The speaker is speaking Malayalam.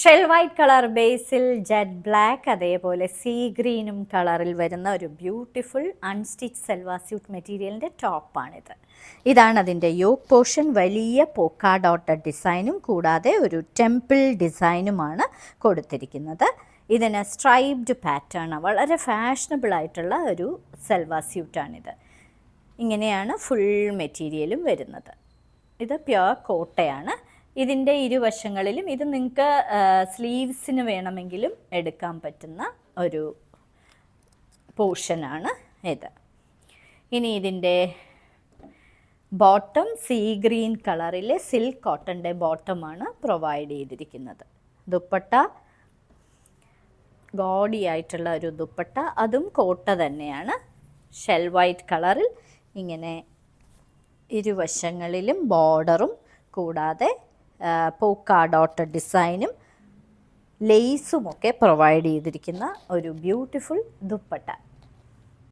ഷെൽ വൈറ്റ് കളർ ബേസിൽ ജെറ്റ് ബ്ലാക്ക് അതേപോലെ സീ ഗ്രീനും കളറിൽ വരുന്ന ഒരു ബ്യൂട്ടിഫുൾ അൺസ്റ്റിച്ച് സൽവാർ സ്യൂട്ട് മെറ്റീരിയലിൻ്റെ ടോപ്പാണിത്. ഇതാണ് അതിൻ്റെ യോക്ക് പോർഷൻ. വലിയ പോക്ക ഡോട്ടഡ് ഡിസൈനും കൂടാതെ ഒരു ടെമ്പിൾ ഡിസൈനുമാണ് കൊടുത്തിരിക്കുന്നത്. ഇതിന് സ്ട്രൈപ്ഡ് പാറ്റേൺ, വളരെ ഫാഷനബിൾ ആയിട്ടുള്ള ഒരു സൽവാർ സ്യൂട്ടാണിത്. ഇങ്ങനെയാണ് ഫുൾ മെറ്റീരിയലും വരുന്നത്. ഇത് പ്യുവർ കോട്ടയാണ്. ഇതിൻ്റെ ഇരുവശങ്ങളിലും ഇത് നിങ്ങൾക്ക് സ്ലീവ്സിന് വേണമെങ്കിലും എടുക്കാൻ പറ്റുന്ന ഒരു പോർഷനാണ് ഇത്. ഇനി ഇതിൻ്റെ ബോട്ടം സീ ഗ്രീൻ കളറിലെ സിൽക്ക് കോട്ടൻ്റെ ബോട്ടമാണ് പ്രൊവൈഡ് ചെയ്തിരിക്കുന്നത്. ദുപ്പട്ട ഗോഡി ആയിട്ടുള്ള ഒരു ദുപ്പട്ട, അതും കോട്ട തന്നെയാണ്. ഷെൽ വൈറ്റ് കളറിൽ ഇങ്ങനെ ഇരുവശങ്ങളിലും ബോർഡറും കൂടാതെ പോക്ക ഡോട്ടഡ് ഡിസൈനും ലേസുമൊക്കെ പ്രൊവൈഡ് ചെയ്തിരിക്കുന്ന ഒരു ബ്യൂട്ടിഫുൾ ദുപ്പട്ട.